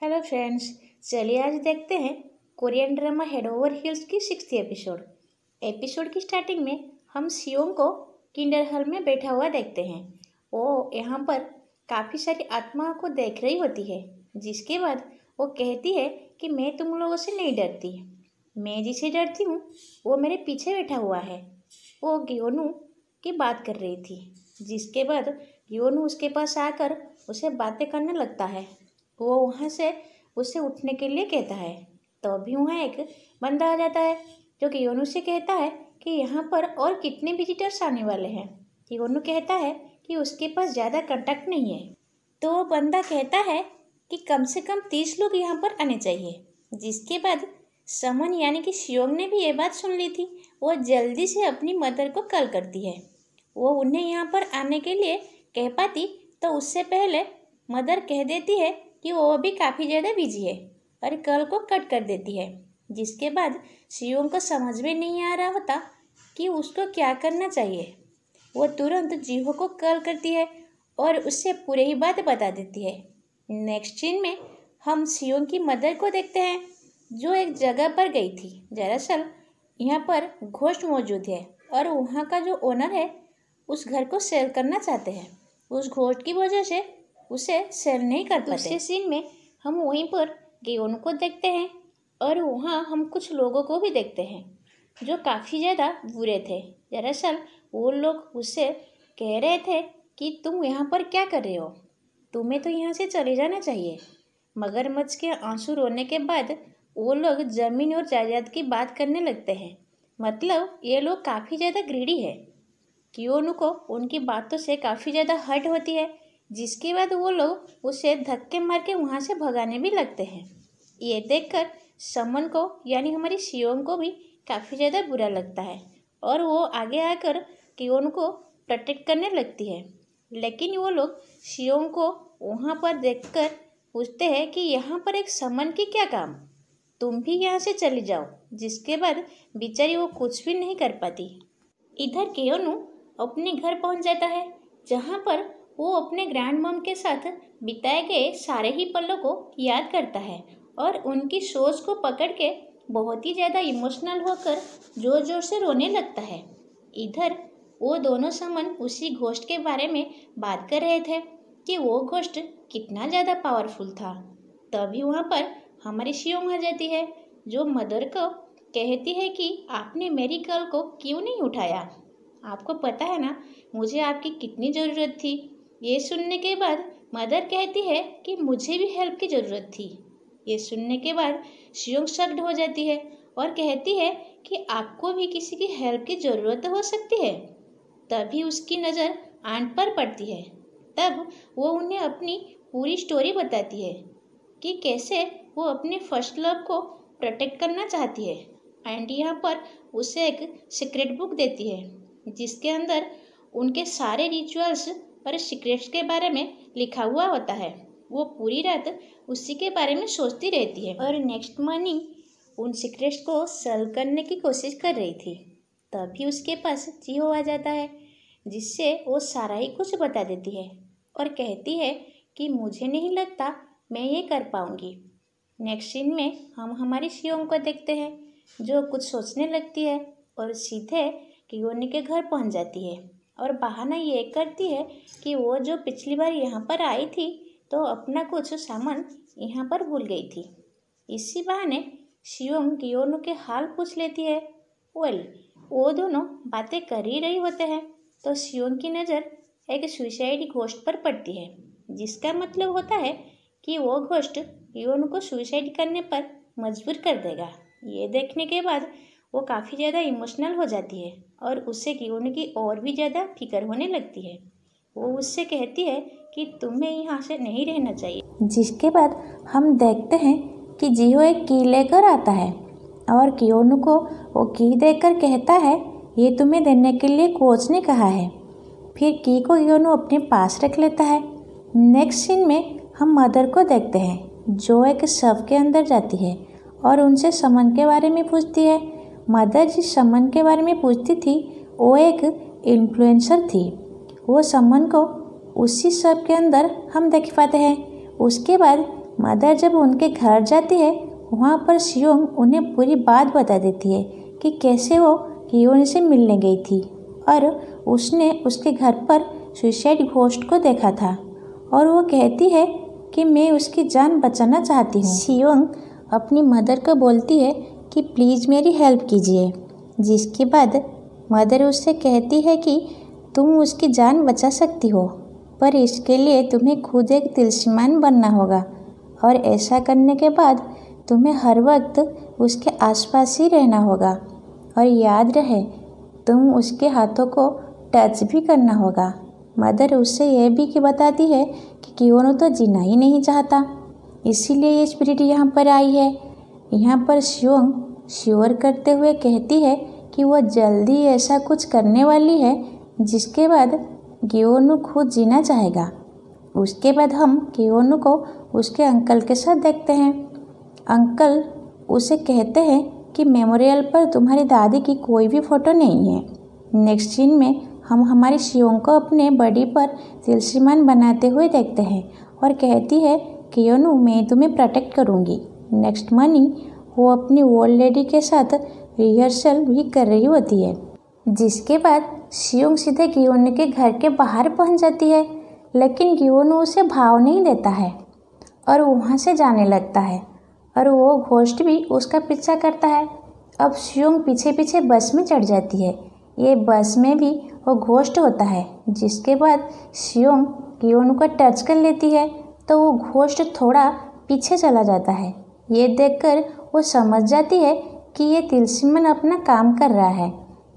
Hello friends, चलिए आज देखते हैं Korean drama head over heels की 6th एपिसोड की स्टार्टिंग में हम सियोंग को किंडर हॉल में बैठा हुआ देखते हैं। वो यहाँ पर काफ़ी सारी आत्माओं को देख रही होती है, जिसके बाद वो कहती है कि मैं तुम लोगों से नहीं डरती, मैं जिसे डरती हूँ वो मेरे पीछे बैठा हुआ है। वो गियोनू की बात कर रही थी, जिसके बाद गियोनू उसके पास आकर उसे बातें करने लगता है। वो वहाँ से उसे उठने के लिए कहता है, तो अभी वहाँ एक बंदा आ जाता है जो गियोनू से कहता है कि यहाँ पर और कितने विजिटर्स आने वाले हैं। गियोनू कहता है कि उसके पास ज़्यादा कांटेक्ट नहीं है, तो वो बंदा कहता है कि कम से कम 30 लोग यहाँ पर आने चाहिए। जिसके बाद समन यानी कि सियोंग ने भी ये बात सुन ली थी। वो जल्दी से अपनी मदर को कॉल करती है। वो उन्हें यहाँ पर आने के लिए कह पाती, तो उससे पहले मदर कह देती है कि वो अभी काफ़ी ज़्यादा बिजी है और कॉल को कट कर देती है। जिसके बाद सियोंग को समझ में नहीं आ रहा होता कि उसको क्या करना चाहिए। वो तुरंत जीहो को कॉल करती है और उससे पूरी ही बात बता देती है। नेक्स्ट सीन में हम सियोंग की मदर को देखते हैं, जो एक जगह पर गई थी। दरअसल यहाँ पर घोस्ट मौजूद है और वहाँ का जो ओनर है उस घर को सेल करना चाहते हैं। उस घोस्ट की वजह से उसे सेल नहीं कर पाते। दूसरे सीन में हम वहीं पर गियोनू को देखते हैं और वहाँ हम कुछ लोगों को भी देखते हैं जो काफ़ी ज़्यादा बुरे थे। दरअसल वो लोग उससे कह रहे थे कि तुम यहाँ पर क्या कर रहे हो, तुम्हें तो यहाँ से चले जाना चाहिए। मगरमच्छ के आंसू रोने के बाद वो लोग ज़मीन और जायदाद की बात करने लगते हैं। मतलब ये लोग काफ़ी ज़्यादा ग्रीडी है। गियोनू को उनकी बातों से काफ़ी ज़्यादा हर्ट होती है, जिसके बाद वो लोग उसे धक्के मार के वहाँ से भगाने भी लगते हैं। ये देखकर समन को यानी हमारी सियोंग को भी काफ़ी ज़्यादा बुरा लगता है और वो आगे आकर गियोनू को प्रोटेक्ट करने लगती है। लेकिन वो लोग सियोंग को वहाँ पर देखकर पूछते हैं कि यहाँ पर एक समन की क्या काम, तुम भी यहाँ से चली जाओ। जिसके बाद बेचारी वो कुछ भी नहीं कर पाती। इधर गियोनू अपने घर पहुँच जाता है, जहाँ पर वो अपने ग्रैंड मॉम के साथ बिताए गए सारे ही पलों को याद करता है और उनकी सोच को पकड़ के बहुत ही ज़्यादा इमोशनल होकर ज़ोर ज़ोर से रोने लगता है। इधर वो दोनों समन उसी घोस्ट के बारे में बात कर रहे थे कि वो घोस्ट कितना ज़्यादा पावरफुल था। तभी वहाँ पर हमारी सियोंग आ जाती है, जो मदर को कहती है कि आपने मेरी कॉल को क्यों नहीं उठाया, आपको पता है ना मुझे आपकी कितनी ज़रूरत थी। ये सुनने के बाद मदर कहती है कि मुझे भी हेल्प की ज़रूरत थी। ये सुनने के बाद सियोंग शॉक्ड हो जाती है और कहती है कि आपको भी किसी की हेल्प की ज़रूरत हो सकती है। तभी उसकी नज़र आंट पर पड़ती है। तब वो उन्हें अपनी पूरी स्टोरी बताती है कि कैसे वो अपने फर्स्ट लव को प्रोटेक्ट करना चाहती है। एंड यहाँ पर उसे एक सीक्रेट बुक देती है, जिसके अंदर उनके सारे रिचुअल्स और सीक्रेट्स के बारे में लिखा हुआ होता है। वो पूरी रात उसी के बारे में सोचती रहती है और नेक्स्ट मॉर्निंग उन सीक्रेट्स को सॉल्व करने की कोशिश कर रही थी। तभी उसके पास जीहो आ जाता है, जिससे वो सारा ही कुछ बता देती है और कहती है कि मुझे नहीं लगता मैं ये कर पाऊँगी। नेक्स्ट सीन में हम हमारी सियोंग को देखते हैं, जो कुछ सोचने लगती है और सीधे गियोनू के घर पहुंच जाती है और बहाना ये करती है कि वो जो पिछली बार यहाँ पर आई थी तो अपना कुछ सामान यहाँ पर भूल गई थी। इसी बहाने सियोंग गियोनू के हाल पूछ लेती है। वो दोनों बातें कर ही रही होते हैं तो सियोंग की नज़र एक सुसाइड घोस्ट पर पड़ती है, जिसका मतलब होता है कि वो घोस्ट गियोनू को सुसाइड करने पर मजबूर कर देगा। ये देखने के बाद वो काफ़ी ज़्यादा इमोशनल हो जाती है और उससे गियोनू की और भी ज़्यादा फिक्र होने लगती है। वो उससे कहती है कि तुम्हें यहाँ से नहीं रहना चाहिए। जिसके बाद हम देखते हैं कि जीहो एक की लेकर आता है और गियोनू को वो की देकर कहता है, ये तुम्हें देने के लिए कोच ने कहा है। फिर की को गियोनू अपने पास रख लेता है। नेक्स्ट सीन में हम मदर को देखते हैं, जो एक शव के अंदर जाती है और उनसे समन के बारे में पूछती है। मदर जिस समन के बारे में पूछती थी वो एक इन्फ्लुएंसर थी। वो समन को उसी शव के अंदर हम देख पाते हैं। उसके बाद मदर जब उनके घर जाती है वहाँ पर सियोंग उन्हें पूरी बात बता देती है कि कैसे वो कियोन से मिलने गई थी और उसने उसके घर पर सुसाइड घोस्ट को देखा था और वो कहती है कि मैं उसकी जान बचाना चाहती हूँ। सियोंग अपनी मदर को बोलती है कि प्लीज़ मेरी हेल्प कीजिए, जिसके बाद मदर उससे कहती है कि तुम उसकी जान बचा सकती हो, पर इसके लिए तुम्हें खुद एक तिलिस्मान बनना होगा और ऐसा करने के बाद तुम्हें हर वक्त उसके आसपास ही रहना होगा और याद रहे तुम उसके हाथों को टच भी करना होगा। मदर उससे यह भी बताती है कि कियोनो तो जीना ही नहीं चाहता, इसीलिए ये स्पिरिट यहाँ पर आई है। यहाँ पर सियोंग श्योर करते हुए कहती है कि वह जल्दी ऐसा कुछ करने वाली है जिसके बाद कियोनो खुद जीना चाहेगा। उसके बाद हम कियोनो को उसके अंकल के साथ देखते हैं। अंकल उसे कहते हैं कि मेमोरियल पर तुम्हारी दादी की कोई भी फ़ोटो नहीं है। नेक्स्ट सीन में हम हमारी सियोंग को अपने बॉडी पर तिलिस्मान बनाते हुए देखते हैं और कहती है कियोनो मैं तुम्हें प्रोटेक्ट करूँगी। नेक्स्ट मॉर्निंग वो अपनी ओल्ड लेडी के साथ रिहर्सल भी कर रही होती है, जिसके बाद सियोंग सीधे कियोनो के घर के बाहर पहुंच जाती है, लेकिन कियोनो उसे भाव नहीं देता है और वहां से जाने लगता है और वो घोस्ट भी उसका पीछा करता है। अब सियोंग पीछे पीछे बस में चढ़ जाती है। ये बस में भी वो घोस्ट होता है, जिसके बाद सियोंग कियोनो को टच कर लेती है तो वो घोस्ट थोड़ा पीछे चला जाता है। ये देखकर वो समझ जाती है कि ये तिलिस्मान अपना काम कर रहा है।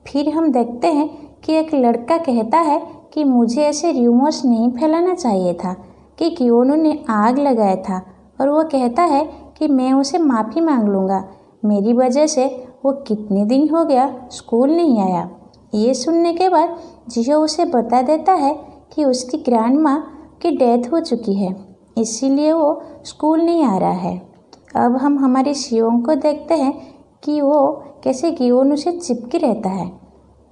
फिर हम देखते हैं कि एक लड़का कहता है कि मुझे ऐसे र्यूमर्स नहीं फैलाना चाहिए था कि कियोनो ने आग लगाया था, और वो कहता है कि मैं उसे माफ़ी मांग लूँगा, मेरी वजह से वो कितने दिन हो गया स्कूल नहीं आया। ये सुनने के बाद जियो उसे बता देता है कि उसकी ग्रैंड माँ की डेथ हो चुकी है, इसीलिए वो स्कूल नहीं आ रहा है। अब हम हमारी सियोंग को देखते हैं कि वो कैसे कियोनो से चिपके रहता है,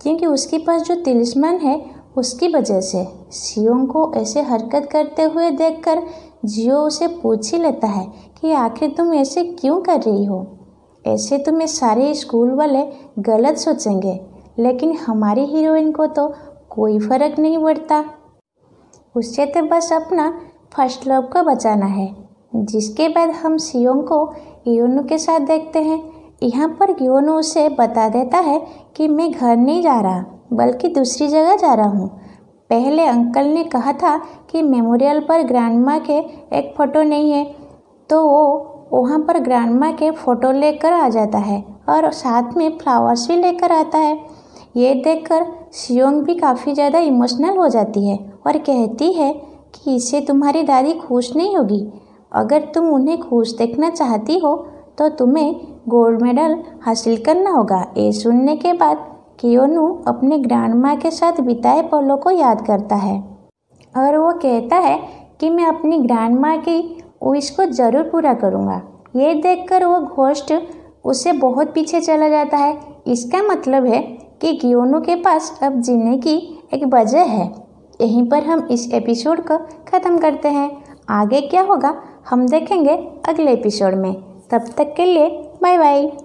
क्योंकि उसके पास जो तिलिस्मान है उसकी वजह से। सियोंग को ऐसे हरकत करते हुए देखकर जियो उसे पूछ ही लेता है कि आखिर तुम ऐसे क्यों कर रही हो। ऐसे तुम्हें सारे स्कूल वाले गलत सोचेंगे, लेकिन हमारी हीरोइन को तो कोई फ़र्क नहीं पड़ता, उससे तो बस अपना फर्स्ट लव को बचाना है। जिसके बाद हम सियोंग को कियोनो के साथ देखते हैं। यहाँ पर कियोनो उसे बता देता है कि मैं घर नहीं जा रहा बल्कि दूसरी जगह जा रहा हूँ। पहले अंकल ने कहा था कि मेमोरियल पर ग्रैंडमा के एक फ़ोटो नहीं है, तो वो वहाँ पर ग्रैंडमा के फ़ोटो लेकर आ जाता है और साथ में फ्लावर्स भी लेकर आता है। ये देखकर सियोंग भी काफ़ी ज़्यादा इमोशनल हो जाती है और कहती है कि इससे तुम्हारी दादी खुश नहीं होगी। अगर तुम उन्हें खुश देखना चाहती हो तो तुम्हें गोल्ड मेडल हासिल करना होगा। ये सुनने के बाद कियोनो अपने ग्रैंडमा के साथ बिताए पलों को याद करता है और वो कहता है कि मैं अपनी ग्रैंडमा की विश को ज़रूर पूरा करूँगा। ये देखकर वो घोस्ट उससे बहुत पीछे चला जाता है। इसका मतलब है कि कियोनो के पास अब जीने की एक वजह है। यहीं पर हम इस एपिसोड को ख़त्म करते हैं। आगे क्या होगा हम देखेंगे अगले एपिसोड में। तब तक के लिए बाय बाय।